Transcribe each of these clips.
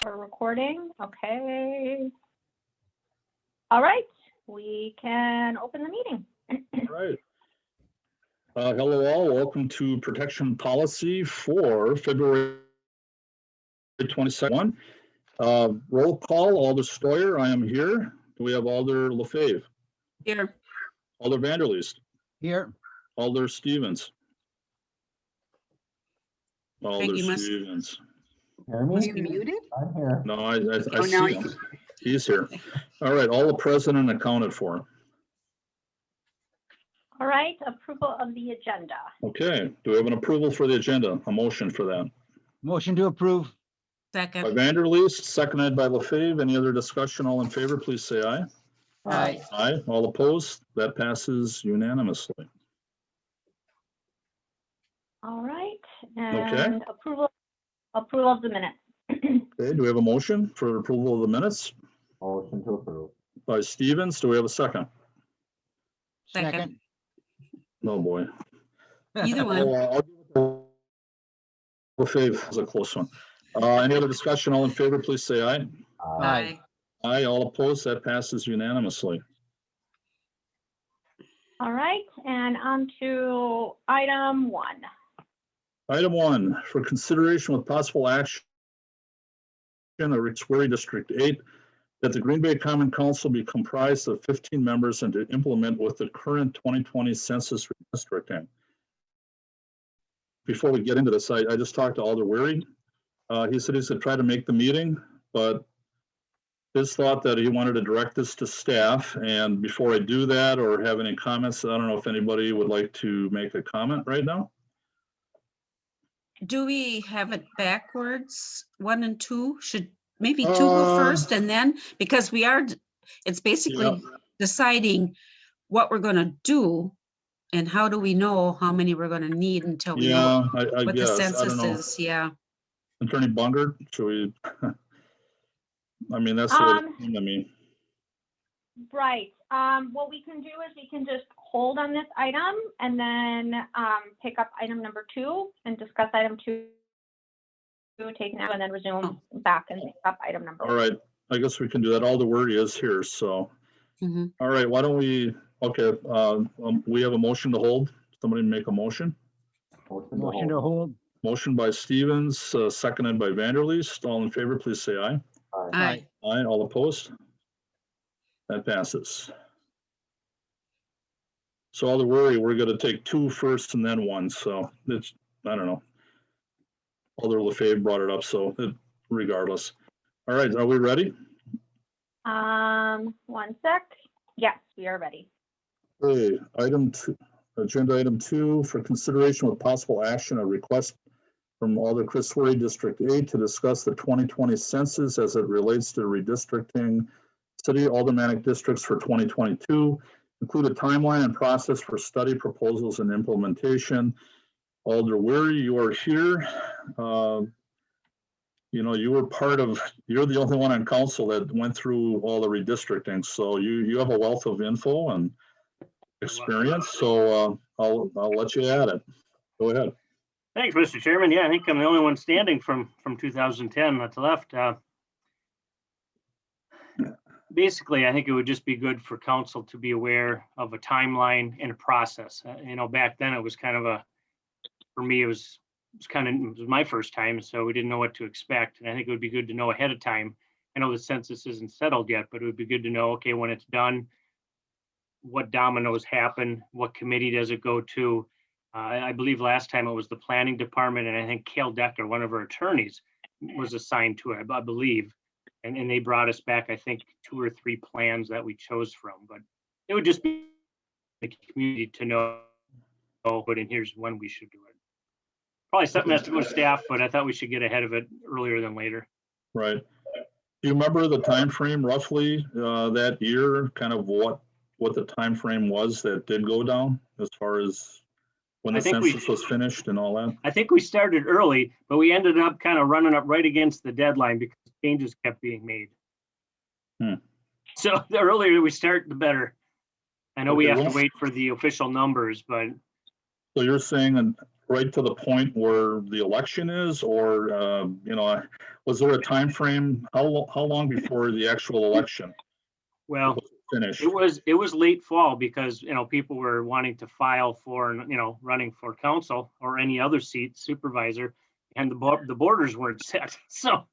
for recording. Okay. All right, we can open the meeting. All right. Hello all, welcome to Protection Policy for February 22nd. Roll call, Alder Stoyer, I am here. Do we have Alder Lefebvre? Here. Alder Vanderleest? Here. Alder Stevens? Alder you must- Stevens. Hear Was me? he muted? I'm here. No, I Oh, now see him. He's here. All right, all the president accounted for. All right, approval of the agenda. Okay, do we have an approval for the agenda? A motion for that? Motion to approve. By Second. Vanderleest, seconded by Lefebvre. Any other discussion? All in favor, please say aye. Aye. Aye. All opposed? That passes unanimously. All right, Okay. and approval of the minutes. Okay, do we have a motion for approval of the minutes? Motion to approve. By Stevens, do we have a second? Second. No, boy. Either one. I'll give it to Lefebvre, was a close one. Any other discussion? All in favor, please say aye. Aye. Aye. All opposed? That passes unanimously. All right, and on to item 1. Item 1, for consideration with possible action of Roxbury District 8, that the Green Bay Common Council be comprised of 15 members and to implement with the current 2020 census redistricting. Before we get into this, I just talked to Alder Weary. He said he's going to try to make the meeting, but his thought that he wanted to direct this to staff. And before I do that or have any comments, I don't know if anybody would like to make a comment right now. Do we have it backwards? 1 and 2? Should maybe 2 go first and then, because it's basically deciding what we're gonna do and how do we know how many we're gonna need until we know Yeah, I what the guess. I census don't know. is. Yeah. Attorney Bungert, should we? I mean, that's what it seemed to me. Right, what we can do is we can just hold on this item and then pick up item number 2 and discuss item 2, take now and then resume back and pick up item number 1. All right, I guess we can do that. All the word is here, so. Mhm. All right, why don't we, okay, we have a motion to hold. Somebody make a motion. Motion to hold. Motion by Stevens, seconded by Vanderleest. All in favor, please say aye. Aye. Aye, all opposed? That passes. So all the worry, we're gonna take 2 first and then 1, so it's, I don't know. Alder Lefebvre brought it up, so regardless. All right, are we ready? 1 sec. Yes, we are ready. Okay, agenda item 2, for consideration with possible action, a request from Alder Chris Swery, District 8, to discuss the 2020 census as it relates to redistricting city aldermanic districts for 2022, include a timeline and process for study proposals and implementation. Alder Weary, you are here. You know, you're the only one on council that went through all the redistricting, so you have a wealth of info and experience, so I'll let you add it. Go ahead. Thanks, Mr. Chairman. Yeah, I think I'm the only one standing from 2010 that's left. Basically, I think it would just be good for council to be aware of a timeline and a process. You know, back then it was kind of for me, it was my first time, so we didn't know what to expect. And I think it would be good to know ahead of time. I know the census isn't settled yet, but it would be good to know, okay, when it's done, what dominoes happen, what committee does it go to? I believe last time it was the planning department, and I think Cale Decker, one of our attorneys, was assigned to it, I believe. And they brought us back, I think, 2 or 3 plans that we chose from. But it would just be the community to know, but and here's when we should do it. Probably something that has to go to staff, but I thought we should get ahead of it earlier than later. Right. Do you remember the time frame roughly that year, kind of what the time frame was that did go down as far as when the census was finished and all that? I think we started early, but we ended up kind of running up right against the deadline because changes kept being made. So the earlier we start, the better. I know we have to wait for the official numbers, but. So you're saying right to the point where the election is, or, you know, Was there a time frame? How long before the actual election Well, was finished? it was late fall because, people were wanting to file for, running for council or any other seat, supervisor, and the borders weren't set. So,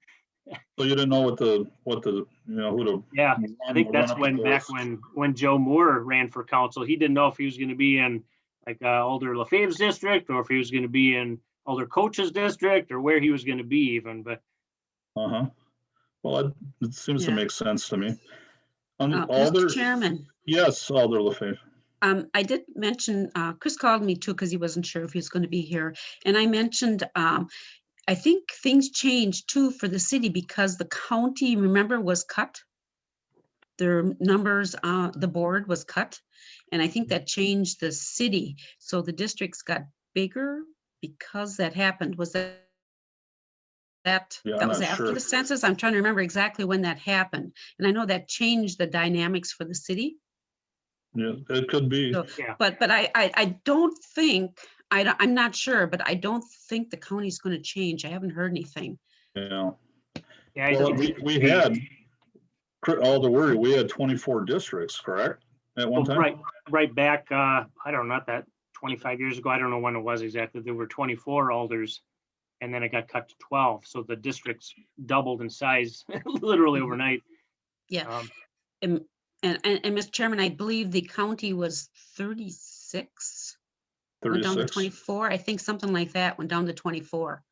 So you didn't know what the who to. yeah, I think that's run up back against. when Joe Moore ran for council, he didn't know if he was going to be in like Alder LaFave's district or if he was going to be in Alder Coach's district or where he was going to be even, but. Uh-huh. Well, it seems to Yeah. make sense to me. Mr. Chairman, Yes, Alder LaFave. I did mention, Chris called me too, because he wasn't sure if he was going to be here. And I mentioned, I think things changed too for the city because the county, remember, was cut. Their numbers, the board was cut. And I think that changed the city. So the districts got bigger because that happened. Was that Yeah, I'm was not after sure. the census? I'm trying to remember exactly when that happened. And I know that changed the dynamics for the city. Yeah, it could be. So, Yeah. but I don't think, I'm not sure, but I don't think the county's going to change. I haven't heard anything. Yeah. Yeah, I Well, think we had Alder Weary, we had 24 districts, correct? At one time? right back, I don't know, not that 25 years ago. I don't know when it was exactly. There were 24 alders and then it got cut to 12. So the districts doubled in size literally overnight. Yeah. And Mr. Chairman, I believe the county was 36. Went down to 36. 24. I think something like that went down to 24.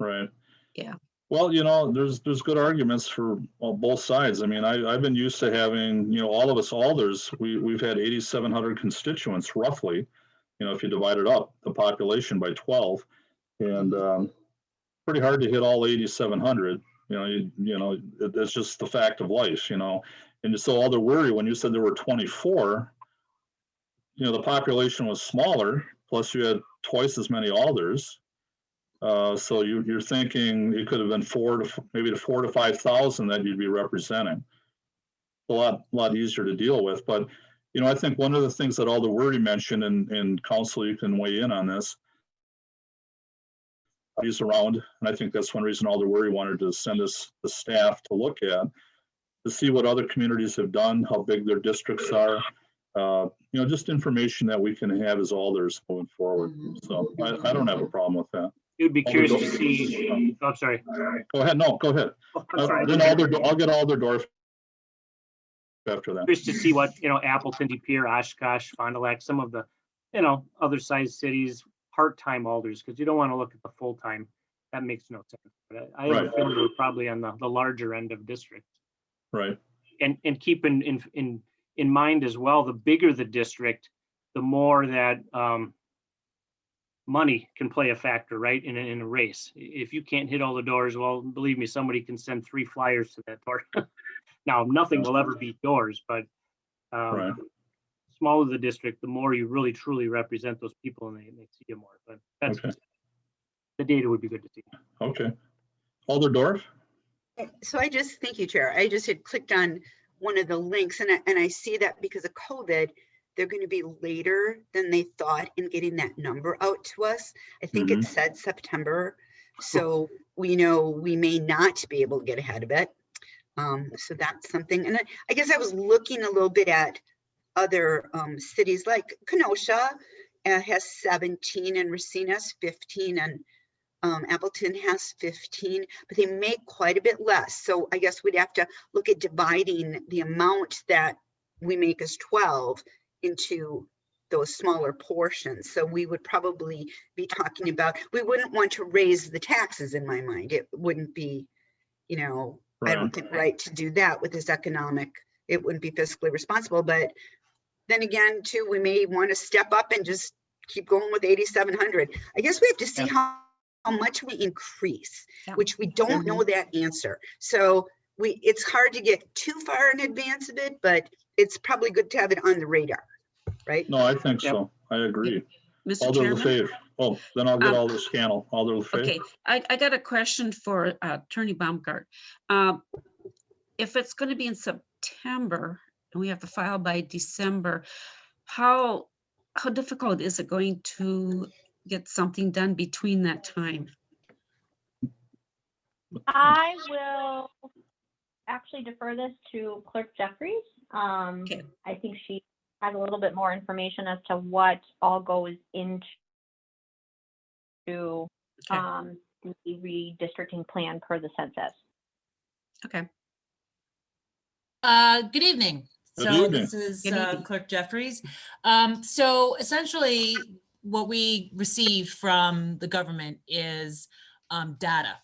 Right. Yeah. Well, there's good arguments for both sides. I mean, I've been used to having, all of us alders, we've had 8,700 constituents roughly, if you divide it up, the population by 12. And pretty hard to hit all 8,700. It's just the fact of life, And so Alder Weary, when you said there were 24, the population was smaller, plus you had twice as many alders. So you're thinking it could have been 4,000 to 5,000 that you'd be representing. A lot easier to deal with. But, I think one of the things that Alder Weary mentioned, and council, you can weigh in on this, he's around, and I think that's one reason Alder Weary wanted to send us the staff to look at, to see what other communities have done, how big their districts are, just information that we can have as alders moving forward. So I don't have a problem with that. You'd be curious to see. Oh, I'm sorry. Go ahead. No, go ahead. I'm sorry. Then I'll get Alderdorf after that. Curious to see what, Appleton, De Pere, Oshkosh, Fond du Lac, some of the, other size cities, part-time alders, because you don't want to look at the full-time. That makes no sense. But I have a feeling we're probably on the larger end of districts. Right. And keep in mind as well, the bigger the district, the more that money can play a factor, right, in a race. If you can't hit all the doors, well, believe me, somebody can send 3 flyers to that door. Now, nothing will ever beat yours, but Right. smaller the district, the more you really truly represent those people and they see you more. But that's Okay. the data would be good to see. Okay. Alderdorf? So thank you, Chair. I just had clicked on one of the links and I see that because of COVID, they're going to be later than they thought in getting that number out to us. I think it said September. So we know we may not be able to get ahead of it. So that's something. And I guess I was looking a little bit at other cities like Kenosha has 17 and Racine has 15 and Appleton has 15, but they make quite a bit less. So I guess we'd have to look at dividing the amount that we make as 12 into those smaller portions. So we would probably be talking about, we wouldn't want to raise the taxes in my mind. It wouldn't be, I don't think right to do that with this economic, it wouldn't be fiscally responsible. But then again, too, we may want to step up and just keep going with 8,700. I guess we have to see how much we increase, which we don't know that answer. So it's hard to get too far in advance of it, but it's probably good to have it on the radar, right? No, I think so. I agree. Mr. Chairman? LaFave. Oh, then I'll get Alder Scannell. Alder LaFave. Okay, I got a question for Attorney Baumgart. If it's going to be in September and we have to file by December, how difficult is it going to get something done between that time? I will actually defer this to Clerk Jeffries. Okay. I think she has a little bit more information as to what all goes into Okay. the redistricting plan per the census. Okay. Good evening. Good So evening. this is Good evening. Clerk Jeffries. So essentially, what we receive from the government is data.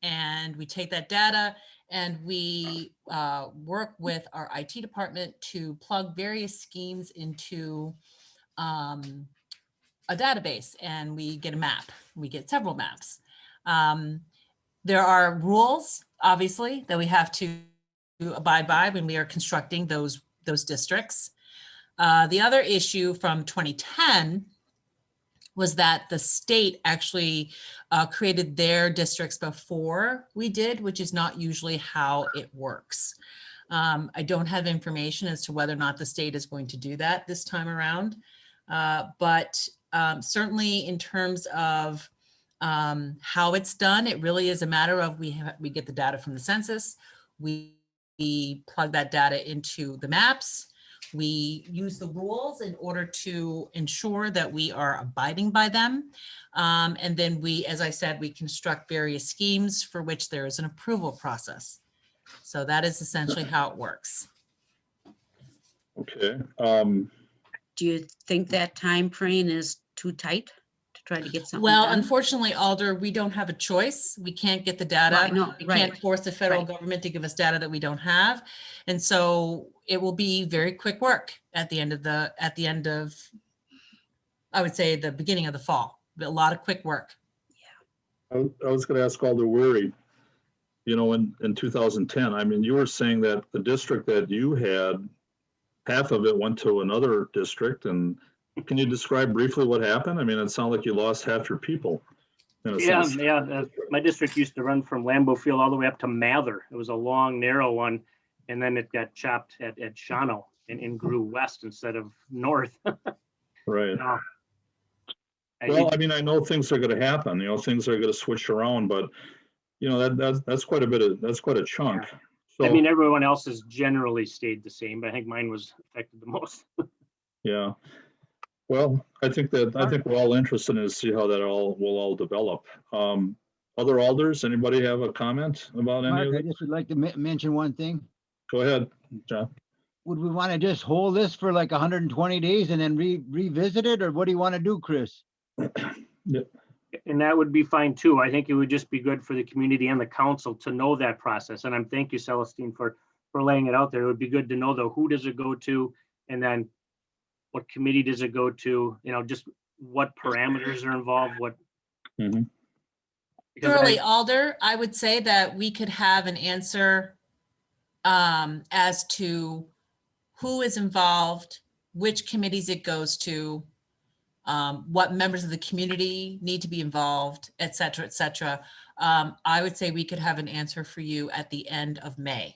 And we take that data and we work with our IT department to plug various schemes into a database, and we get a map. We get several maps. There are rules, obviously, that we have to abide by when we are constructing those districts. The other issue from 2010 was that the state actually created their districts before we did, which is not usually how it works. I don't have information as to whether or not the state is going to do that this time around. But certainly in terms of how it's done, it really is a matter of we get the data from the census, we plug that data into the maps, we use the rules in order to ensure that we are abiding by them. And then we, as I said, we construct various schemes for which there is an approval process. So that is essentially how it works. Okay. Do you think that time frame is too tight to try to get something Well, done? unfortunately, Alder, we don't have a choice. We can't get the data. Right, no, We right, can't force the federal right. government to give us data that we don't have. And so it will be very quick work at the end of, I would say, the beginning of the fall. A lot of quick work. I was going to ask Alder Weary, in 2010, I mean, you were saying that the district that you had, half of it went to another district, and can you describe briefly what happened? I mean, it sounded like you lost half your people. In a Yeah, sense. yeah. My district used to run from Lambeau Field all the way up to Mather. It was a long, narrow one. And then it got chopped at Shawano and grew west instead of north. Right. No. Well, I mean, I know things are going to happen, things are going to switch around, but that's quite a chunk. So, I mean, everyone else has generally stayed the same, but I think mine was affected the most. yeah. Well, I think we're all interested in to see how that will all develop. Other alders, anybody have a comment about any Mark, of I it? just would like to mention one thing. Go ahead, John. Would we want to just hold this for like 120 days and then revisit it, or what do you want to do, Chris? And that would be fine too. I think it would just be good for the community and the council to know that process. And I'm thank you, Celestine, for laying it out there. It would be good to know though, who does it go to? And then what committee does it go to? Just what parameters are involved, what. Mhm. Because Surely, Alder, I would say that we could have an answer as to who is involved, which committees it goes to, what members of the community need to be involved, et cetera, et cetera. I would say we could have an answer for you at the end of May.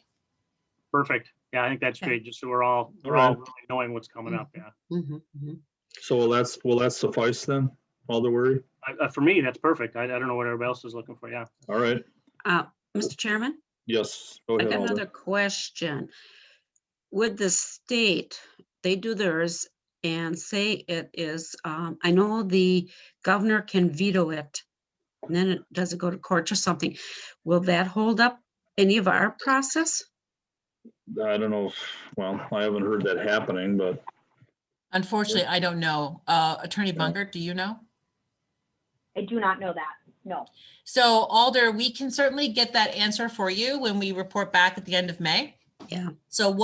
Perfect. Yeah, I think that's Okay. great. Just so we're all right. really knowing what's coming up. Yeah. Mhm, mhm. So will that suffice then, Alder Weary? For me, that's perfect. I don't know what everybody else is looking for. Yeah. All right. Mr. Chairman, Yes, go I ahead, got Alder. another question. Would the state, they do theirs and say it is, I know the governor can veto it, and then it does it go to court or something. Will that hold up any of our process? I don't know. Well, I haven't heard that happening, but Unfortunately, I don't know. Attorney Yeah. Bungert, do you know? I do not know that, no. So Alder, we can certainly get that answer for you when we report back at the end of May. Yeah. So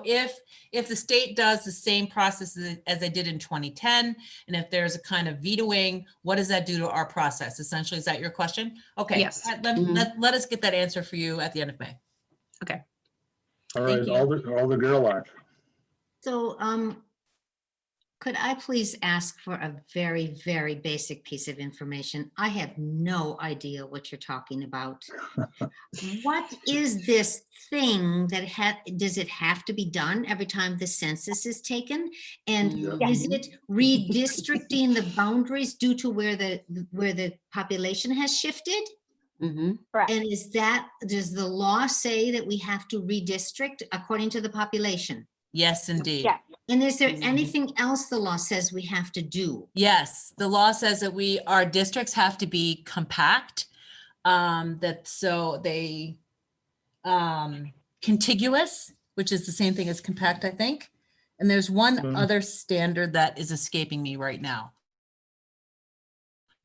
if the state does the same process as they did in 2010, and if there's a kind of vetoing, what does that do to our process? Essentially, is that your question? Okay. Yes. Let us get that answer for you at the end of May. Okay. all Thank right, you. Alder Gerlach. So, could I please ask for a very, very basic piece of information? I have no idea what you're talking about. What is this thing that does it have to be done every time the census is taken? And is Mhm. it redistricting the boundaries due to where the population has shifted? Correct. And does the law say that we have to redistrict according to the population? Yes, indeed. Yes. And is there Mhm. anything else the law says we have to do? Yes, the law says that our districts have to be compact, so they, contiguous, which is the same thing as compact, I think. And there's one other standard that is escaping me right now.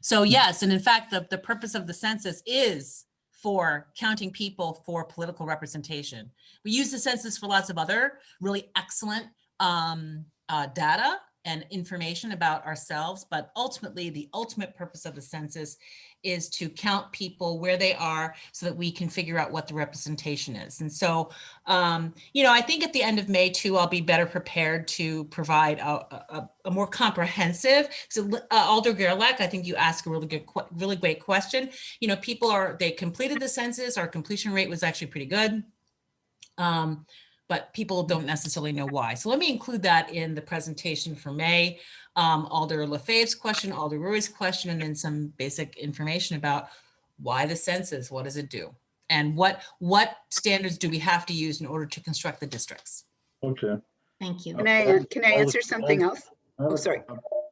So yes, and in fact, the purpose of the census is for counting people for political representation. We use the census for lots of other really excellent data and information about ourselves, but ultimately the ultimate purpose of the census is to count people where they are so that we can figure out what the representation is. And so, I think at the end of May too, I'll be better prepared to provide a more comprehensive. So Alder Gerlach, I think you asked a really great question. They completed the census, our completion rate was actually pretty good. But people don't necessarily know why. So let me include that in the presentation for May. Alder Lefebvre's question, Alder Rui's question, and then some basic information about why the census, what does it do? And what standards do we have to use in order to construct the districts? Okay. Thank you. Can I answer something else? Oh, sorry.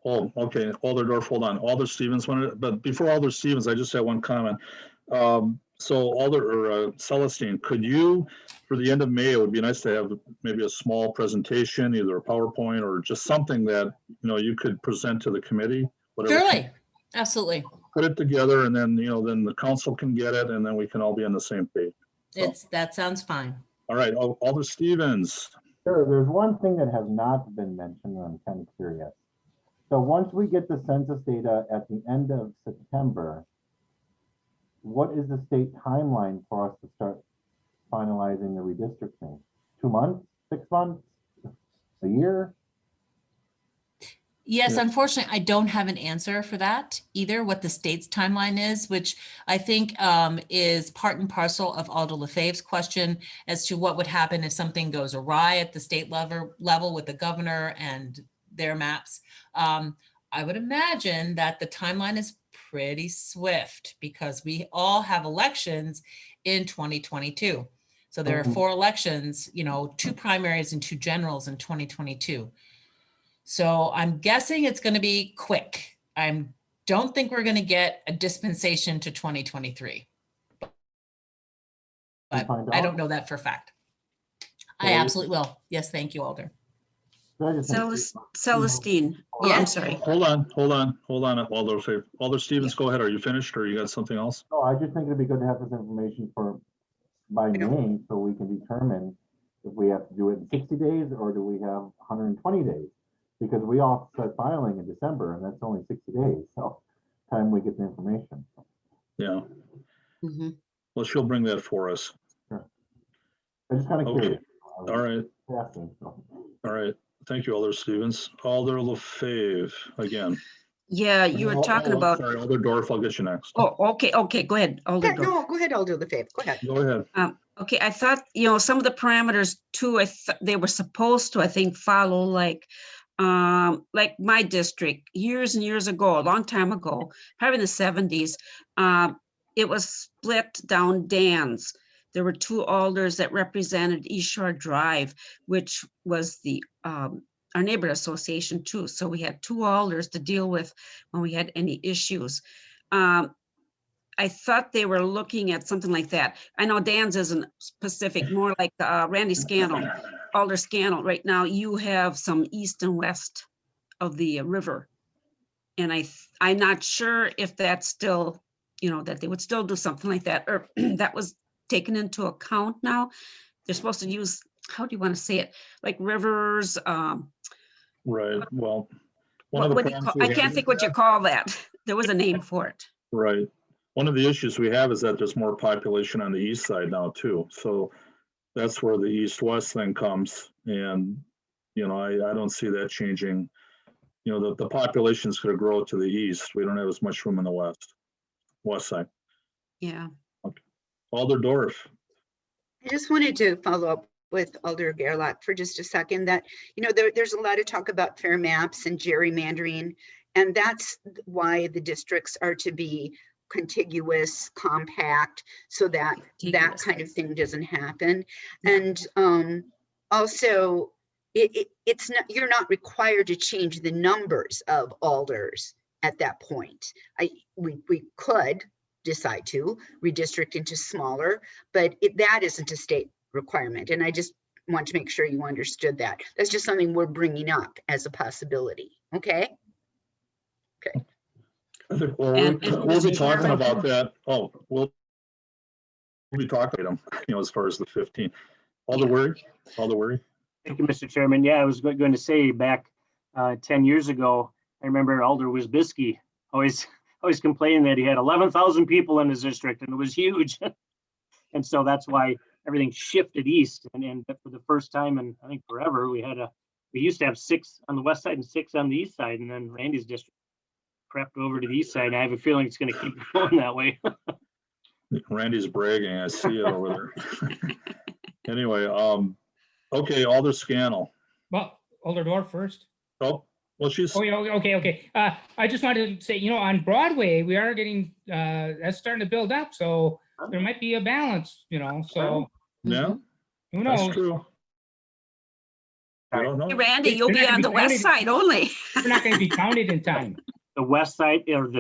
Oh, okay. Alder Dorf, hold on. Alder Stevens wanted, but before Alder Stevens, I just have one comment. So Alder Celestine, could you, for the end of May, it would be nice to have maybe a small presentation, either a PowerPoint or just something that, you could present to the committee. Surely, absolutely. Put it together and then, then the council can get it and then we can all be on the same page. So, That sounds fine. all right, Alder Stevens. Sure, there's one thing that has not been mentioned, and I'm kind of curious. So once we get the census data at the end of September, what is the state timeline for us to start finalizing the redistricting? 2 months, 6 months, a year? Yes, Yeah. unfortunately, I don't have an answer for that either, what the state's timeline is, which I think is part and parcel of Alder Lefebvre's question as to what would happen if something goes awry at the state level with the governor and their maps. I would imagine that the timeline is pretty swift because we all have elections in 2022. So there are 4 elections, 2 primaries and 2 generals in 2022. So I'm guessing it's going to be quick. I don't think we're going to get a dispensation to 2023. But I don't know that for a fact. I absolutely will. Yes, thank you, Alder. Celestine. Oh, I'm sorry. Hold on, Alder Stevens, go ahead. Are you finished or you got something else? No, I just think it'd be good to have this information by May so we can determine if we have to do it in 60 days or do we have 120 days? Because we all start filing in December and that's only 60 days. So time we get the information. Yeah. Well, she'll bring that for us. Sure. I'm just kind of curious. All right. Asking, so. All right. Thank you, Alder Stevens. Alder Lefebvre again. Yeah, you were talking about. Sorry, Alder Dorf, I'll get you next. Oh, okay. Go ahead. Alder Yeah, Dorf. no, go ahead, Alder Lefebvre. Go ahead. Go ahead. Okay, I thought, some of the parameters too, they were supposed to, I think, follow like my district years and years ago, a long time ago, probably in the 70s, it was split down Dan's. There were 2 alders that represented East Shore Drive, which was our neighborhood association too. So we had 2 alders to deal with when we had any issues. I thought they were looking at something like that. I know Dan's isn't specific, more like Randy Scannell, Alder Scannell. Right now you have some east and west of the river. And I'm not sure if that's still, that they would still do something like that, or that was taken into account now. They're supposed to use, how do you want to say it? Like rivers. Right. Well, I can't think what you call that. There was a name for it. Right. One of the issues we have is that there's more population on the east side now too. So that's where the east-west thing comes. And, I don't see that changing. The population's going to grow to the east. We don't have as much room in the west side. Yeah. Okay. Alder Dorf. I just wanted to follow up with Alder Gerlach for just a second that, there's a lot of talk about fair maps and gerrymandering, and that's why the districts are to be contiguous, compact, so that that Contiguous, kind right. of thing doesn't happen. And also, it's not, you're not required to change the numbers of alders at that point. We could decide to redistrict into smaller, but that isn't a state requirement. And I just want to make sure you understood that. That's just something we're bringing up as a possibility. Okay. Okay. I think, well, And we'll be Mr. talking Chairman? about that. Oh, we'll be talking about them, as far as the 15. All the worry. Thank you, Mr. Chairman. Yeah, I was going to say back 10 years ago, I remember Alder Wisbisky always complaining that he had 11,000 people in his district and it was huge. And so that's why everything shifted east. And for the first time in, I think, forever, we used to have 6 on the west side and 6 on the east side. And then Randy's district crept over to the east side. And I have a feeling it's going to keep going that way. Randy's bragging. I see it over there. Anyway, okay, Alder Scannell. Well, Alder Dorf first. Oh, well, she's. Oh, yeah, okay. I just wanted to say, on Broadway, we are getting, that's starting to build up, so there might be a balance, so Yeah, who that's knows? true. I don't know. Hey, Randy, They're you'll not be gonna on be the west counted. side only. We're not going to be counted in time. The west side are the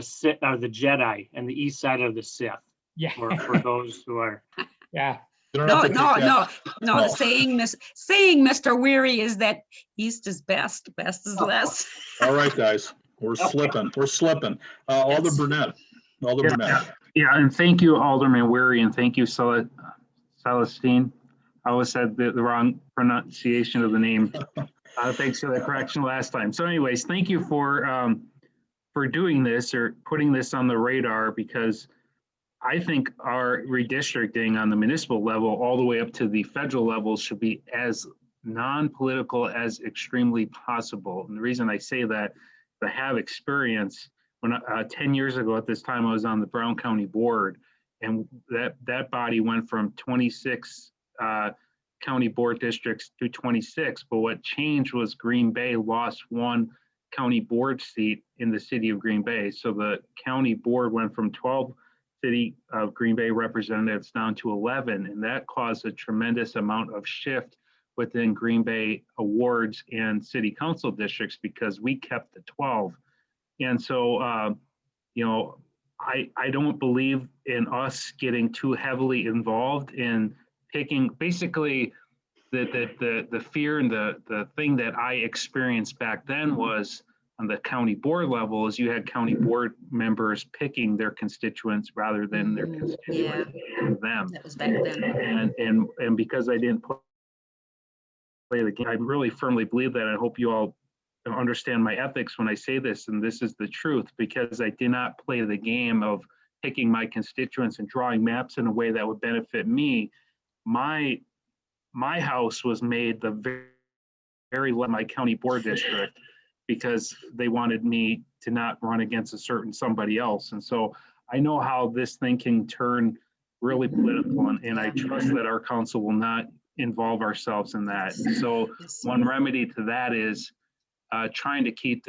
Jedi and the east side are the Sith. Yeah, For those who are. yeah. You don't No, have to take that. no. No. Saying Mr. Weary is that east is best is less. All right, guys, we're slipping. Alder Burnett. Yeah, and thank you, Alderman Weary, and thank you, Celestine. I always said the wrong pronunciation of the name. Thanks for the correction last time. So anyways, thank you for doing this or putting this on the radar, because I think our redistricting on the municipal level all the way up to the federal level should be as non-political as extremely possible. And the reason I say that, I have experience. When 10 years ago at this time, I was on the Brown County Board, and that body went from 26 county board districts to 26. But what changed was Green Bay lost 1 county board seat in the city of Green Bay. So the county board went from 12 city of Green Bay representatives down to 11, and that caused a tremendous amount of shift within Green Bay awards and city council districts, because we kept the 12. And so, I don't believe in us getting too heavily involved in taking basically the fear, and the thing that I experienced back then was on the county board level is you had county board members picking their constituents rather than their constituents picking them. That was back then. And because I didn't play the game, I really firmly believe that. I hope you all understand my ethics when I say this, and this is the truth, because I did not play the game of picking my constituents and drawing maps in a way that would benefit me. My house was made the very my county board district, because they wanted me to not run against a certain somebody else. And so I know how this thing can turn really political, and I trust that our council will not involve ourselves in that. So one remedy to that is trying to keep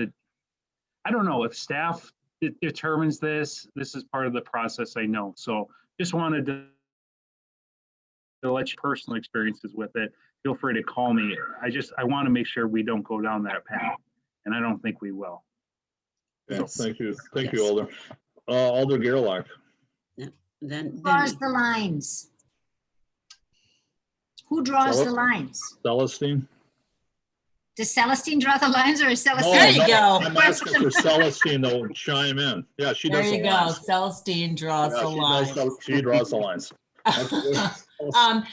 I don't know if staff determines this is part of the process, I know. So just wanted to let you personal experiences with it. Feel free to call me. I want to make sure we don't go down that path, and I don't think we will. Yeah, thank you, Alder. Alder Gerlach. Then Draws the lines. Who draws the lines? Celestine. Does Celestine draw the lines, or is Celestine? There you go. I'm asking for Celestine to chime in. Yeah, she does. There you the go. lines. Celestine draws the line. She draws the lines.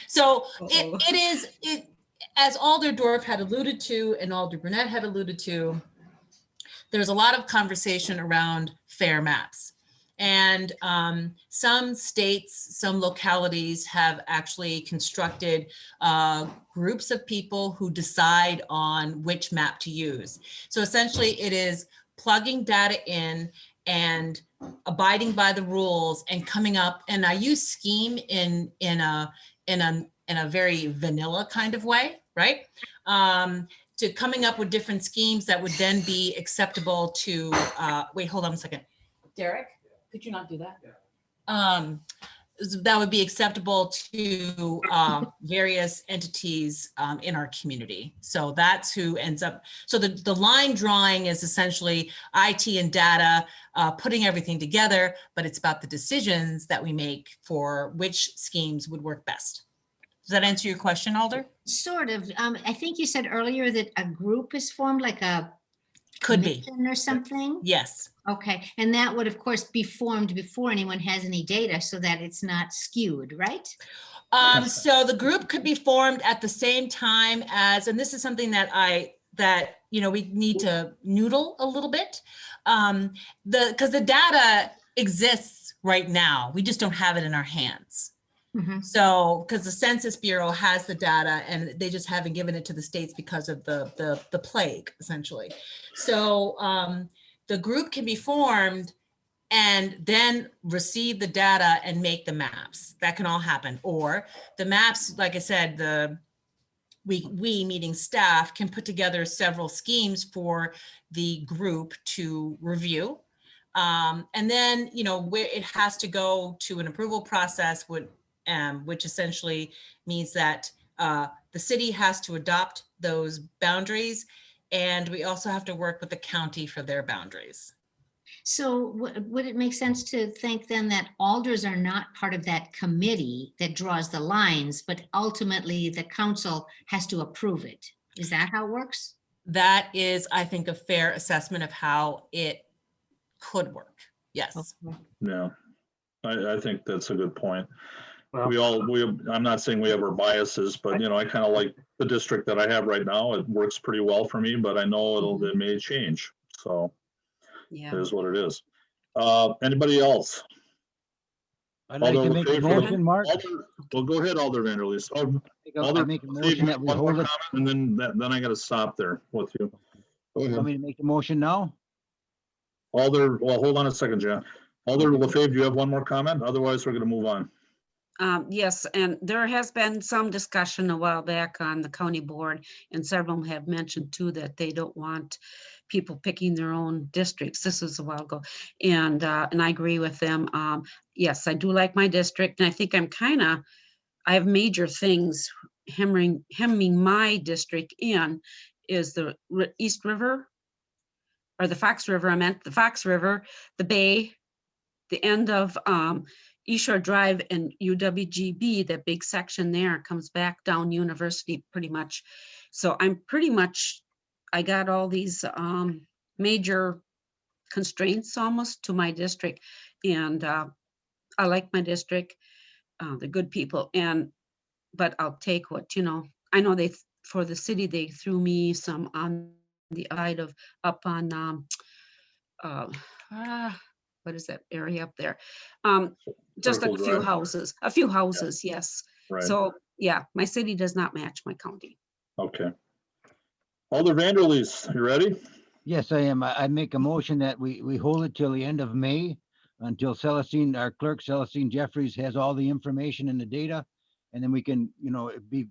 So it is, as Alder Dorf had alluded to and Alder Burnett had alluded to, there's a lot of conversation around fair maps. And some states, some localities have actually constructed groups of people who decide on which map to use. So essentially it is plugging data in and abiding by the rules and coming up, and I use scheme in a very vanilla kind of way, right? To coming up with different schemes that would then be acceptable to, wait, hold on a second. Derek? Could you not do that? That would be acceptable to various entities in our community. So that's who ends up. So the line drawing is essentially IT and data, putting everything together, but it's about the decisions that we make for which schemes would work best. Does that answer your question, Alder? Sort of. I think you said earlier that a group is formed, like a Could be. commission or something? Yes. Okay, and that would, of course, be formed before anyone has any data so that it's not skewed, right? So the group could be formed at the same time as, and this is something that we need to noodle a little bit. Because the data exists right now, we just don't have it in our hands. Mhm. So, because the Census Bureau has the data and they just haven't given it to the states because of the plague, essentially. So the group can be formed and then receive the data and make the maps. That can all happen. Or the maps, like I said, we meaning staff can put together several schemes for the group to review. And then, where it has to go to an approval process which essentially means that the city has to adopt those boundaries. And we also have to work with the county for their boundaries. So would it make sense to think then that alders are not part of that committee that draws the lines, but ultimately the council has to approve it? Is that how it works? That is, I think, a fair assessment of how it could work. Yes. Okay. Yeah, I think that's a good point. Well, I'm not saying we have our biases, but I kind of like the district that I have right now. It works pretty well for me, but I know it may change. So Yeah. it is what it is. Anybody else? I'd like to Alder make a LaFave, motion, Mark. Well, go ahead, Alder Vanderleest. I Alder, make a LaFave, motion you that have we one more hold it. comment, and then I got to stop there with you. Go Want ahead. me to make the motion now? Alder, well, hold on a second, Jan. Alder LaFave, do you have one more comment? Otherwise, we're going to move on. Yes, and there has been some discussion a while back on the county board, and several have mentioned too that they don't want people picking their own districts. This was a while ago, and I agree with them. Yes, I do like my district, and I think I have major things hemming my district in is the East River, or the Fox River. I meant the Fox River, the Bay, the end of East Shore Drive and UWGB, that big section there comes back down University pretty much. So I got all these major constraints almost to my district. And I like my district, the good people, but I'll take what, I know for the city, they threw me some on the side of up on what is that area up there? Just like Circle a few houses, yes. Right. So yeah, my city does not match my county. Okay. Alder Vanderleest, you ready? Yes, I am. I make a motion that we hold it till the end of May, until Celestine, our clerk, Celestine Jeffries, has all the information and the data. And then we can, be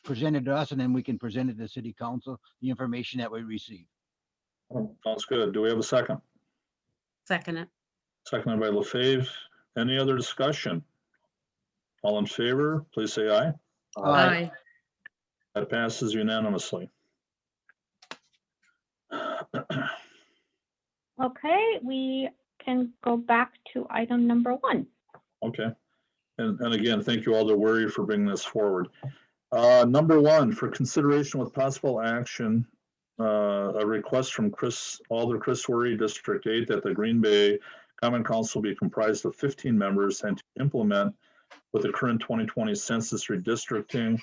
presented to us, and then we can present it to the city council, the information that we receive. Sounds good. Do we have a second? Second it. Seconded by LaFave. Any other discussion? All in favor, please say aye. Aye. That passes unanimously. Okay, we can go back to item number 1. Okay. And again, thank you, Alder Wery, for bringing this forward. Number 1, for consideration with possible action, a request from Alder Chris Wery, District 8, that the Green Bay Common Council be comprised of 15 members and to implement with the current 2020 census redistricting.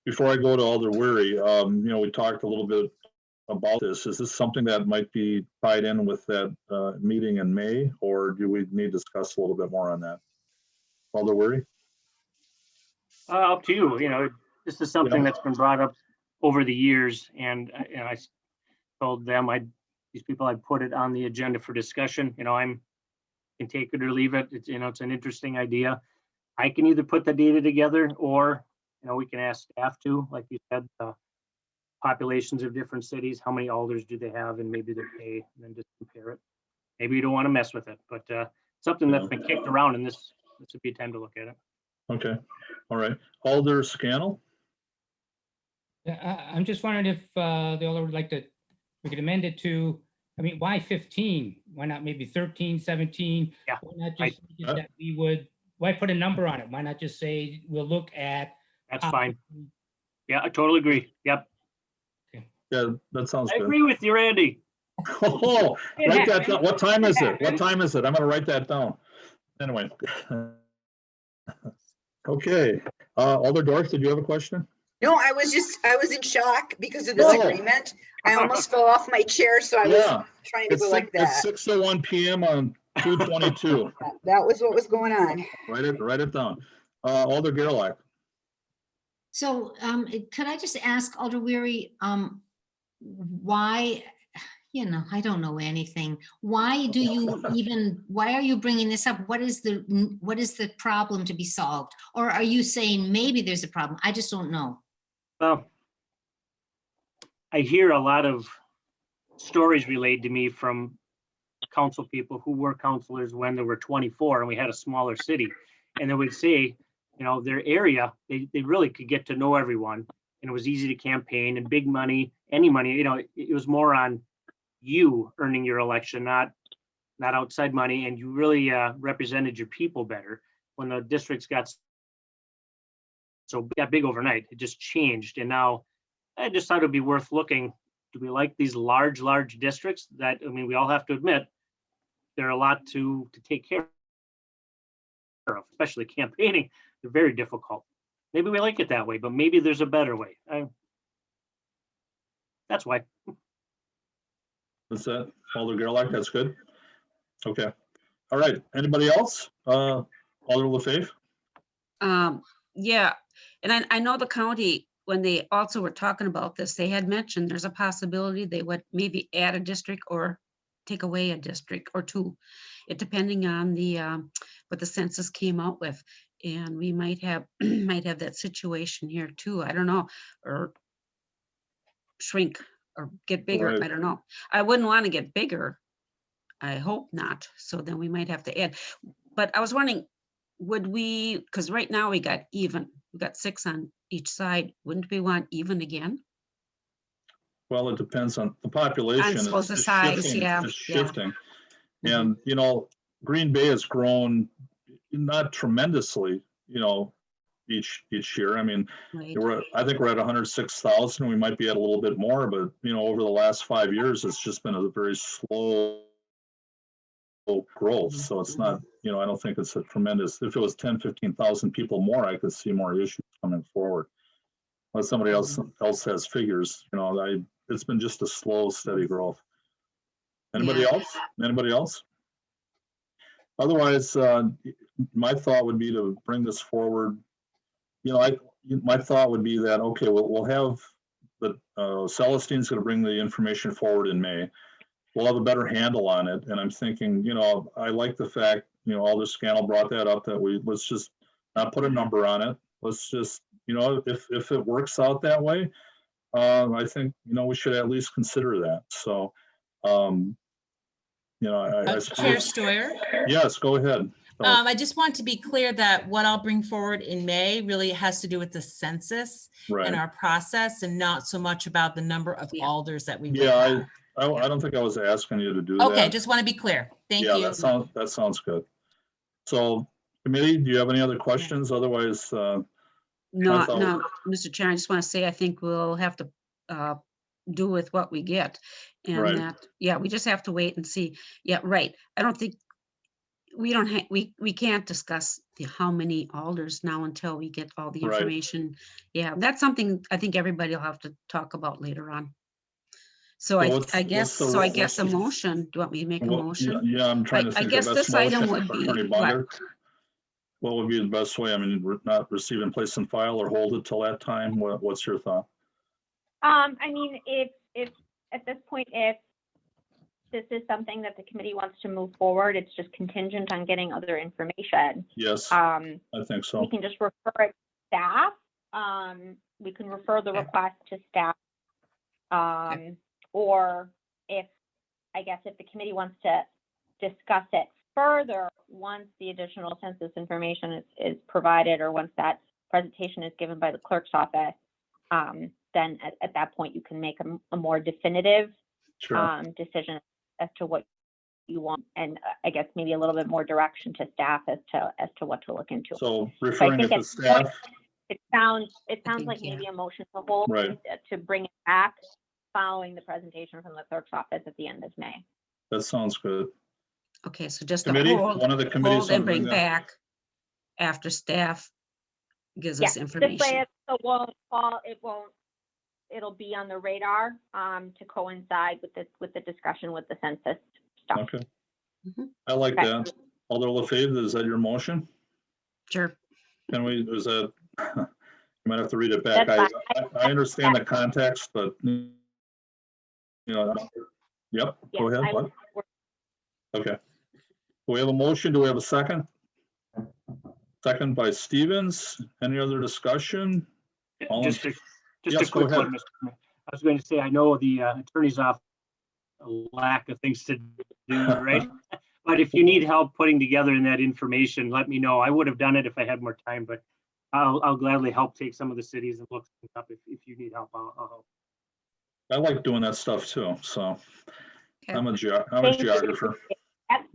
Before I go to Alder Wery, we talked a little bit about this. Is this something that might be tied in with that meeting in May, or do we need to discuss a little bit more on that? Alder Wery? Up to you. This is something that's been brought up over the years, and I told them these people I'd put it on the agenda for discussion. I can take it or leave it. It's an interesting idea. I can either put the data together, or we can ask staff to, like you said, populations of different cities, how many alders do they have, and maybe their pay, and then just compare it. maybe you don't want to mess with it, but something that's been kicked around, and this would be a time to look at it. Okay, all right. Alder Scannell? Yeah, I'm just wondering if the Alder would like to, we could amend it to, I mean, why 15? Why not maybe 13, 17? Yeah, Why not just make it that we would, why put a number on it? Why not just say, we'll look at? That's fine. Yeah, I totally agree. Yep. Yeah, that sounds I good. agree with you, Randy. Oh, write that down. What time is it? What time is it? I'm gonna write that down. Anyway. Okay, Alder Dorf, did you have a question? No, I was in shock because of this agreement. I almost fell off my chair, so I was trying to go like It's that. 6:01 PM on 2/22. That was what was going on. Write it down. Alder Gerlach. So could I just ask Alder Weary, why, I don't know anything. Why do you even, why are you bringing this up? What is the problem to be solved? Or are you saying maybe there's a problem? I just don't know. Well, I hear a lot of stories relayed to me from council people who were councilors when there were 24 and we had a smaller city. And they would say, their area, they really could get to know everyone, and it was easy to campaign, and big money, any money, it was more on you earning your election, not outside money, and you really represented your people better. When the districts got big overnight, it just changed. And now I just thought it'd be worth looking. Do we like these large districts that, we all have to admit, they're a lot to take care of, especially campaigning. They're very difficult. Maybe we like it that way, but maybe there's a better way. That's why. That's that. Alder Gerlach, that's good. Okay. All right. Anybody else? Alder LaFave? Yeah, and I know the county, when they also were talking about this, they had mentioned there's a possibility they would maybe add a district or take away a district or two, it depending on the what the census came out with. And we might have that situation here too. I don't know, or shrink or get bigger. Right. I don't know. I wouldn't want to get bigger. I hope not. So then we might have to add. But I was wondering, would we, because right now we got 6 on each side. Wouldn't we want even again? Well, it depends on the population. I suppose the It's size, shifting. yeah. It's shifting. And, Green Bay has grown not tremendously, each year. I mean, Right. I think we're at 106,000. We might be at a little bit more, but, over the last 5 years, it's just been a very slow growth. So it's not, I don't think it's a tremendous, if it was 10, 15,000 people more, I could see more issues coming forward. Unless somebody else has figures, it's been just a slow, steady growth. Anybody else? Otherwise, my thought would be to bring this forward. My thought would be that, okay, we'll have Celestine's going to bring the information forward in May. We'll have a better handle on it. And I'm thinking, I like the fact, Alder Scannell brought that up, that let's just not put a number on it. Let's just, if it works out that way, I think, we should at least consider that. So, I Chair Stoyer? Yes, go ahead. I just want to be clear that what I'll bring forward in May really has to do with the census and our process, and not so much about the number of alders that we would have. I don't think I was asking you to do that. Okay, just want to be clear. Thank you. Yeah, that sounds good. So, committee, do you have any other questions? Otherwise, No, Mr. Chair, I just want to say, I think we'll have to do with what we get. And that, we just have to wait and see. Yeah, right. I don't think, we can't discuss how many alders now until we get all the information. Yeah, that's something I think everybody will have to talk about later on. So I guess a motion. Do you want me to make a motion? Yeah, I'm trying to think. I guess this item would be what would be the best way? I mean, not receive and place in file, or hold it till that time. What's your thought? I mean, if at this point, if this is something that the committee wants to move forward, it's just contingent on getting other information. Yes, I think so. We can just refer it to staff. We can refer the request to staff. Or if the committee wants to discuss it further once the additional census information is provided, or once that presentation is given by the clerk's office. Then at that point, you can make a more definitive Sure. decision as to what you want, and I guess maybe a little bit more direction to staff as to what to look into. So referring it think to at this staff, point, It sounds think, like yeah. maybe a motion to hold, Right. to bring it back following the presentation from the clerk's office at the end of May. that sounds good. Okay, so just a Committee, hold, one of the committees. hold and bring that. back after staff gives Yeah, us this way information. it won't fall, it'll be on the radar, to coincide with the discussion with the census stuff. Okay. Mhm. I like Okay. that. Alder LaFave, is that your motion? Sure. Can we, is that, you might have to read it back. That's I understand the context, but, you know, yep, go Yeah, ahead. What? Okay. Do we have a motion? Do we have a second? Second by Stevens. Any other discussion? All in- Just a Yes, go quick one, ahead. Mr. Chairman. I was going to say, I know the attorney's office, a lack of things to do, right? But if you need help putting together in that information, let me know. I would have done it if I had more time, but I'll gladly help take some of the cities and look things up. If you need help, I'll help. I like doing that stuff too, so Okay. I'm a Thank you. geographer. Yep,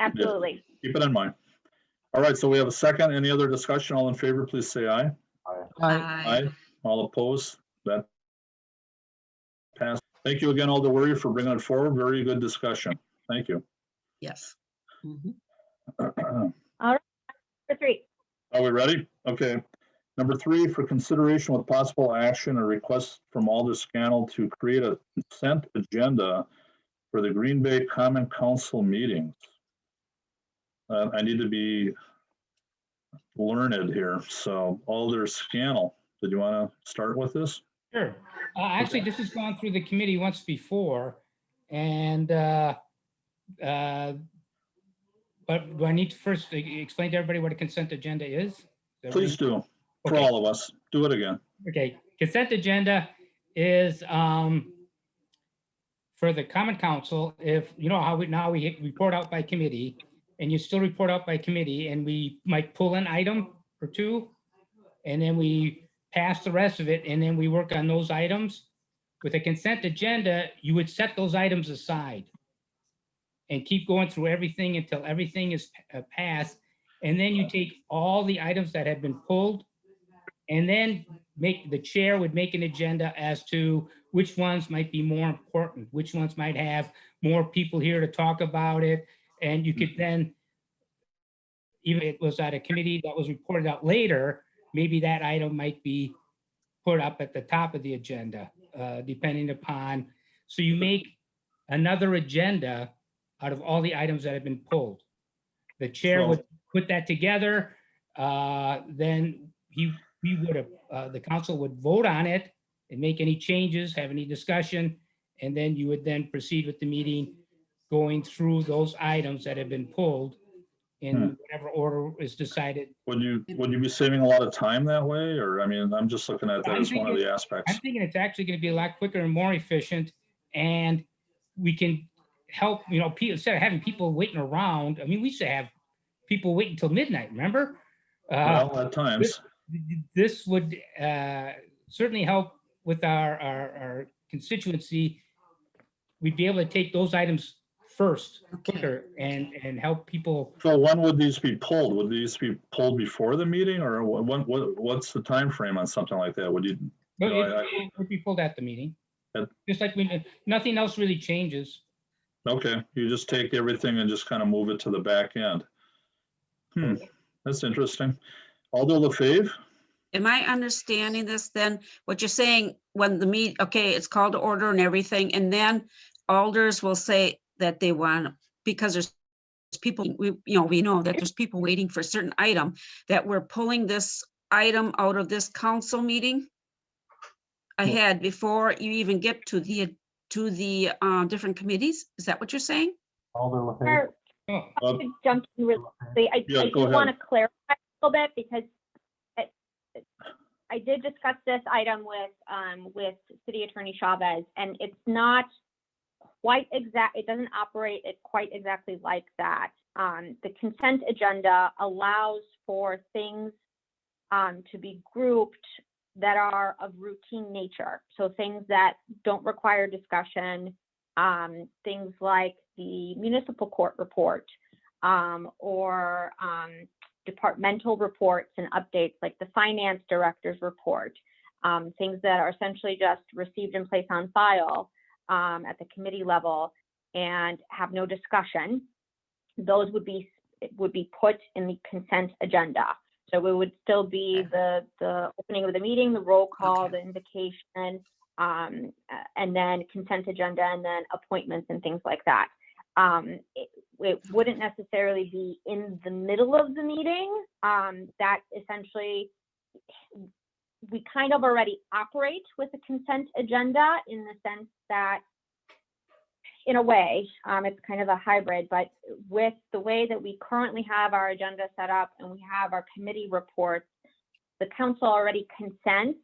absolutely. Keep it in mind. All right, so we have a second. Any other discussion? All in favor, please say aye. Aye. All opposed? That passed. Thank you again, Alder Wery, for bringing it forward. Very good discussion. Thank you. Yes. Mhm. Number 3. Are we ready? Okay. Number 3, for consideration with possible action, a request from Alder Scannell to create a consent agenda for the Green Bay Common Council meetings. I need to be learned here. So Alder Scannell, did you want to start with this? Sure. Actually, this has gone through the committee once before, and but do I need to first explain to everybody what a consent agenda is? Please do, for Okay. all of us. Do it again. Okay, consent agenda is for the common council. If you know how we report out by committee, and you still report out by committee, and we might pull an item or two, and then we pass the rest of it, and then we work on those items. With a consent agenda, you would set those items aside and keep going through everything until everything is passed. And then you take all the items that have been pulled, and then the chair would make an agenda as to which ones might be more important, which ones might have more people here to talk about it. And you could then, even if it was at a committee that was reported out later, maybe that item might be put up at the top of the agenda, depending upon, so you make another agenda out of all the items that have been pulled. The chair would put that together, then we would have, the council would vote on it and make any changes, have any discussion, and then you would then proceed with the meeting, going through those items that have been pulled in whatever order is decided. Would you be saving a lot of time that way? Or, I mean, I'm just looking at that as one of the aspects. I'm thinking it's actually going to be a lot quicker and more efficient, and we can help, people, instead of having people waiting around. I mean, we used to have people waiting until midnight, remember? Well, at times. This would certainly help with our constituency. We'd be able to take those items first, quicker, and help people. So when would these be pulled? Would these be pulled before the meeting, or what's the time frame on something like that? Would you? It would be pulled at the meeting. Just like nothing else really changes. Okay, you just take everything and just kind of move it to the back end. That's interesting. Alder LaFave? Am I understanding this then? What you're saying, when the okay, it's called to order and everything, and then alders will say that they want, because there's people, we know that there's people waiting for a certain item, that we're pulling this item out of this council meeting ahead before you even get to the different committees. Is that what you're saying? Alder LaFave. I could jump in really quickly. I do want to clarify a little bit, because I did discuss this item with City Attorney Chavez, and it's not it doesn't operate it quite exactly like that. The consent agenda allows for things to be grouped that are of routine nature. So things that don't require discussion, things like the municipal court report, or departmental reports and updates like the finance director's report, things that are essentially just received and placed on file at the committee level and have no discussion. Those would be put in the consent agenda. So it would still be the opening of the meeting, the roll call, the invocation, and then consent agenda, and then appointments and things like that. It wouldn't necessarily be in the middle of the meeting. That essentially, we kind of already operate with a consent agenda in the sense that, in a way, it's kind of a hybrid, but with the way that we currently have our agenda set up and we have our committee reports, the council already consents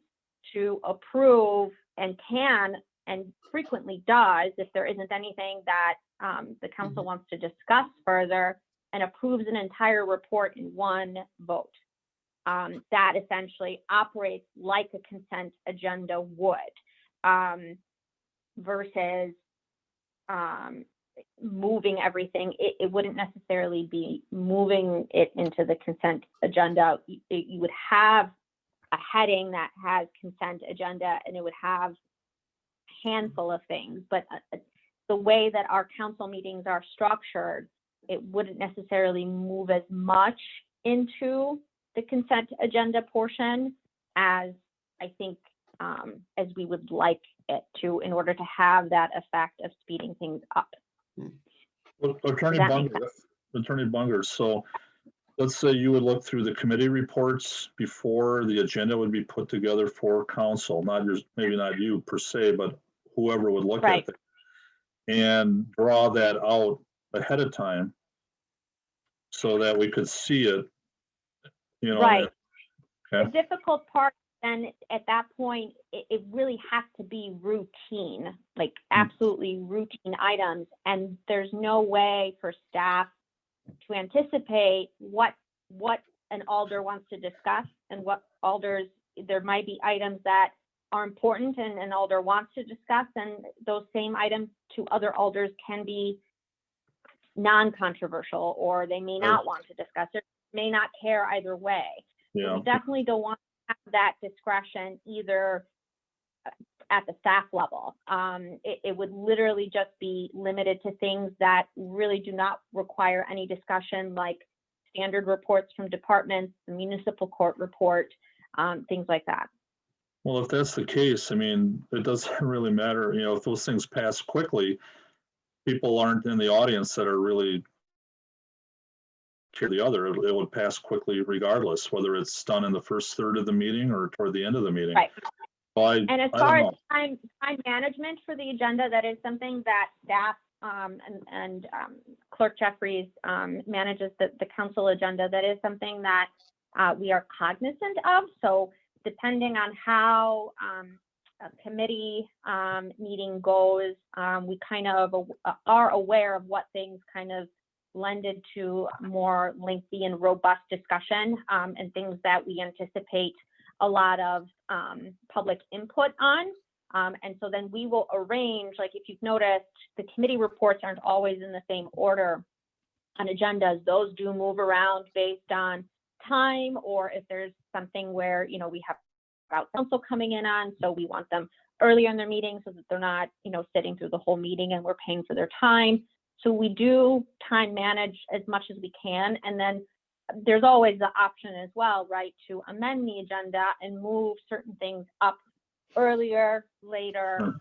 to approve and can and frequently does, if there isn't anything that the council wants to discuss further, and approves an entire report in one vote. That essentially operates like a consent agenda would, versus moving everything. It wouldn't necessarily be moving it into the consent agenda. You would have a heading that has consent agenda, and it would have a handful of things, but the way that our council meetings are structured, it wouldn't necessarily move as much into the consent agenda portion as I think as we would like it to, in order to have that effect of speeding things up. Well, Attorney Bunger, so let's say you would look through the committee reports before the agenda would be put together for council, maybe not you per se, but whoever would look at it, and draw that out ahead of time so that we could see it, you know. Right. Okay. The difficult part then at that point, it really has to be routine, like absolutely routine items. And there's no way for staff to anticipate what an alder wants to discuss and what alders, there might be items that are important and an alder wants to discuss, and those same items to other alders can be non-controversial, or they may not want to discuss it, may not care either way. Yeah. So we definitely don't want to have that discretion either at the staff level. It would literally just be limited to things that really do not require any discussion, like standard reports from departments, the municipal court report, things like that. Well, if that's the case, I mean, it doesn't really matter, you know, if those things pass quickly, people aren't in the audience that are really care the other. It would pass quickly regardless, whether it's done in the first third of the meeting or toward the end of the meeting. Right. So And as far as time management for the agenda, that is something that staff and Clerk Jeffries manages the council agenda. That is something that we are cognizant of. So depending on how a committee meeting goes, we kind of are aware of what things kind of lended to more lengthy and robust discussion, and things that we anticipate a lot of public input on. And so then we will arrange, like if you've noticed, the committee reports aren't always in the same order on agendas. Those do move around based on time, or if there's something where, you know, we have about council coming in on, so we want them earlier in their meeting so that they're not, you know, sitting through the whole meeting and we're paying for their time. So we do time manage as much as we can. And then there's always the option as well, right, to amend the agenda and move certain things up earlier, later,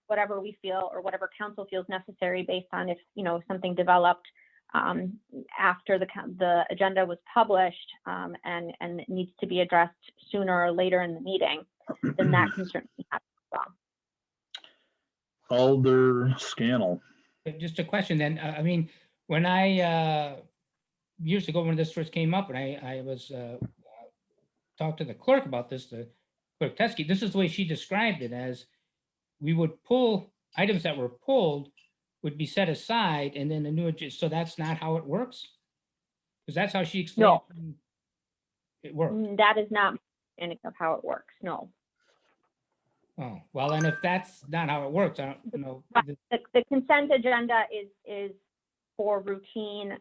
whatever we feel or whatever council feels necessary based on if, you know, something developed after the agenda was published and it needs to be addressed sooner or later in the meeting, then that can certainly happen as well. Alder Scannell. Just a question then. I mean, when I years ago when this first came up, and I was talked to the clerk about this, the clerk Teskey, this is the way she described it, as we would pull items that were pulled would be set aside and then the new, so that's not how it works? Because that's how she explained it worked. That is not any of how it works, no. Oh, well, and if that's not how it works, I don't know. The consent agenda is for routine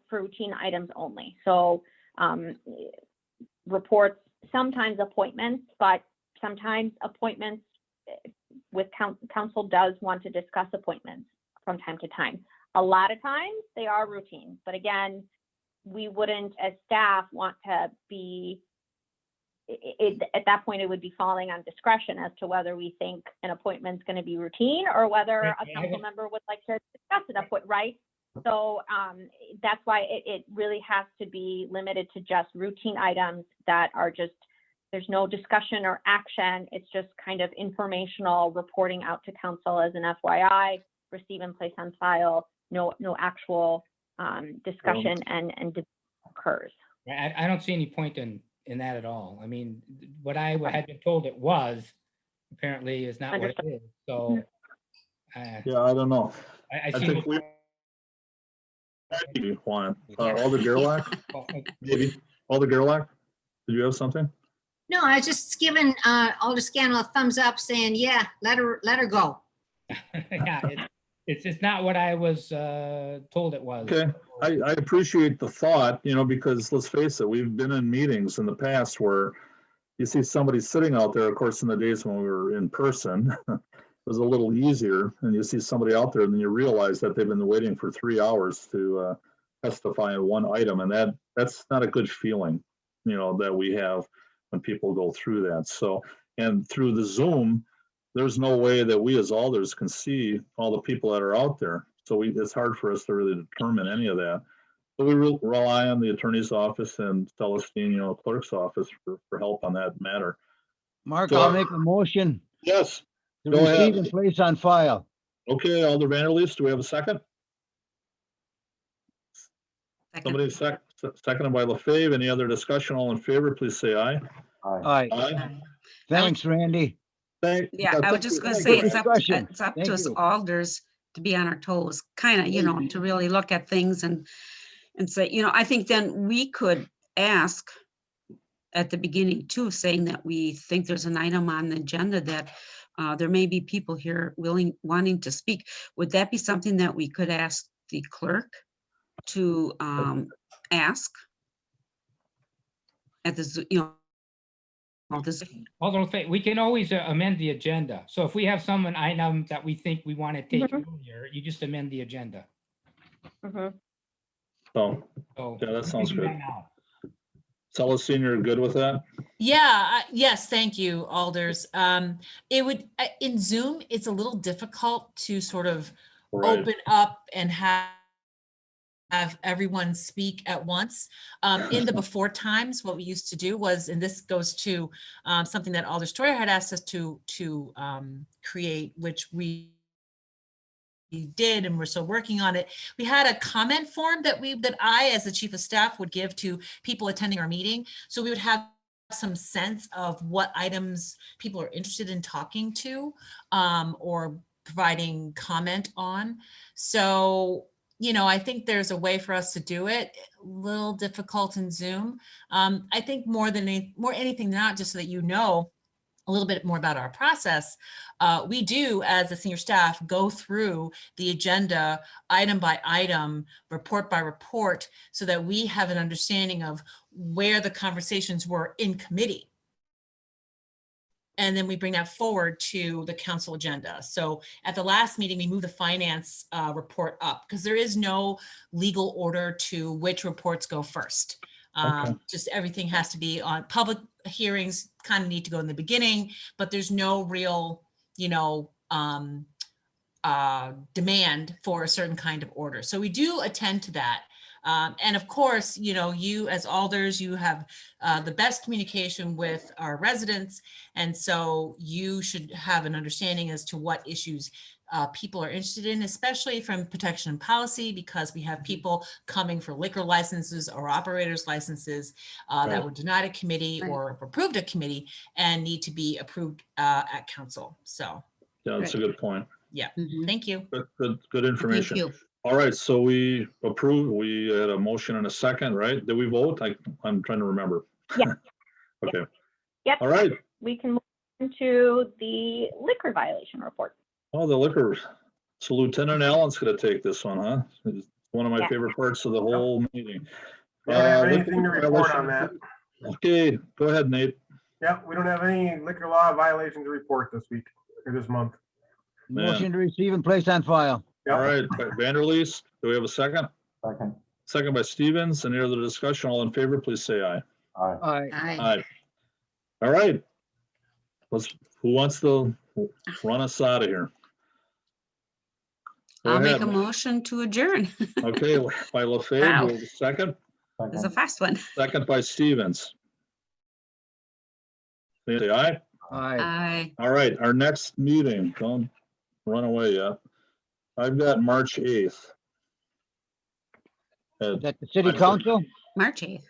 items only. So reports, sometimes appointments, but sometimes appointments with council does want to discuss appointments from time to time. A lot of times they are routine, but again, we wouldn't as staff want to be, at that point, it would be falling on discretion as to whether we think an appointment's going to be routine or whether Right, a council member would like to discuss an appointment, right? So that's why it really has to be limited to just routine items that are just, there's no discussion or action. It's just kind of informational reporting out to council as an FYI, receive and place on file, no actual discussion and debate occurs. I don't see any point in that at all. I mean, what I had been told it was apparently is not what it is. So Yeah, I don't know. I I see. think we Juan, Alder Gerlach, maybe. Alder Gerlach, did you have something? No, I was just giving Alder Scannell a thumbs up saying, yeah, let her go. Yeah, it's just not what I was told it was. Okay, I appreciate the thought, because let's face it, we've been in meetings in the past where you see somebody sitting out there, of course, in the days when we were in person, it was a little easier, and you see somebody out there and then you realize that they've been waiting for 3 hours to testify on one item, and that's not a good feeling, that we have when people go through that. So, and through the Zoom, there's no way that we as alders can see all the people that are out there. So it's hard for us to really determine any of that. So we rely on the attorney's office and Celestine, clerk's office for help on that matter. Mark, So- I'll make a motion Yes, to Go ahead. receive and place on file. okay, Alder Vanderleest, do we have a second? Second. Somebody seconded by LaFave. Any other discussion? All in favor, please say aye. Aye. Aye. Aye. Thanks, Randy. Yeah, I was just gonna thank say, you. it's up Discussion. to Thank us you. alders to be on our toes, kind of, to really look at things and say, I think then we could ask at the beginning too, saying that we think there's an item on the agenda that there may be people here wanting to speak. Would that be something that we could ask the clerk to ask at the, Although we can always amend the agenda. So if we have an item that we think we want to take earlier, you just amend the agenda. Mhm. So, So yeah, that sounds we can do good. that now. Celestine, you're good with that? Yeah, yes, thank you, alders. It would, in Zoom, it's a little difficult to sort of Right. open up and have everyone speak at once. In the before times, what we used to do was, and this goes to something that Alder Stoyer had asked us to create, which we did, and we're still working on it. We had a comment form that I, as the chief of staff, would give to people attending our meeting. So we would have some sense of what items people are interested in talking to or providing comment on. So, I think there's a way for us to do it. A little difficult in Zoom. I think more anything, not just so that a little bit more about our process. We do, as a senior staff, go through the agenda item by item, report by report, so that we have an understanding of where the conversations were in committee. And then we bring that forward to the council agenda. So at the last meeting, we moved the finance report up because there is no legal order to which reports go first. Okay. Just everything has to be on public hearings, kind of need to go in the beginning, but there's no real, demand for a certain kind of order. So we do attend to that. And of course, you as alders, you have the best communication with our residents. And so you should have an understanding as to what issues people are interested in, especially from protection and policy, because we have people coming for liquor licenses or operators licenses that were denied a committee or approved a committee and need to be approved at council. So. Yeah, that's a good point. Mhm. Thank you. Good information. Thank you. All right, so we approved, we had a motion and a second, right? Did we vote? I'm trying to remember. Yeah. Okay, Yep. all right. We can move into the liquor violation report. Oh, the liquor. So Lieutenant Allen's gonna take this one, huh? It's one of my Yeah. favorite parts of the whole meeting. We don't have Liquor anything to report on that. violation. Okay, go ahead, Nate. Yep, we don't have any liquor law violations to report this week or this month. Man. Motion to receive and place on file. Yep. All right, Vanderleest, do we have a second? Second. Second by Stevens. Any other discussion? All in favor, please say aye. Aye. Aye. Aye. Aye. All right. Who wants to run us out of here? Go I'll make a ahead. motion to adjourn. Okay, by LaFave, Wow. we'll second. It's a fast one. Second by Stevens. Say aye. Aye. Aye. All right, our next meeting, don't run away yet. I've got March 8th. Is that the city council? March 8th.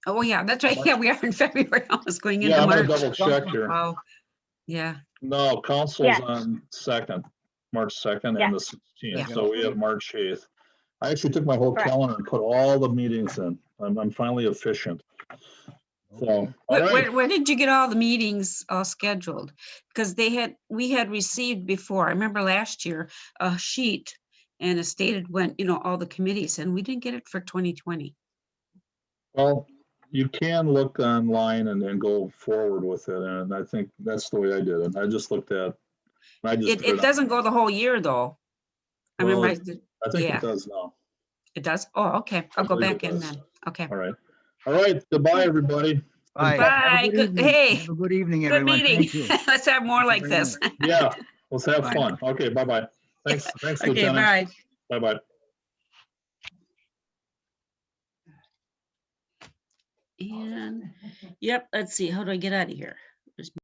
Oh, yeah, that's right. Yeah, we are in February, almost going into Yeah, I'm gonna March. double check here. Oh, yeah. No, council's Yes. on March 2nd Yes. and the 16th, Yeah. so we have March 8th. I actually took my whole Correct. calendar and put all the meetings in. I'm finally efficient. So, all right. Where did you get all the meetings all scheduled? Because we had received before, I remember last year, a sheet and it stated when, all the committees, and we didn't get it for 2020. Well, you can look online and then go forward with it, and I think that's the way I did it. I just looked at. It doesn't go the whole year, though. I Well, remember, I think yeah. it does now. It does? Oh, okay. I'll go believe back it in does. then. Okay. All right. All right. Goodbye, everybody. Aye. Bye. Have a Good- evening. hey, Have a good evening, Good everyone. meeting. Thank you. Let's have more Thank you like very this. Yeah, let's have Bye. fun. Okay, bye-bye. Thanks, Okay, Lieutenant. bye. Bye-bye. And, yep, let's see, how do I get out of here?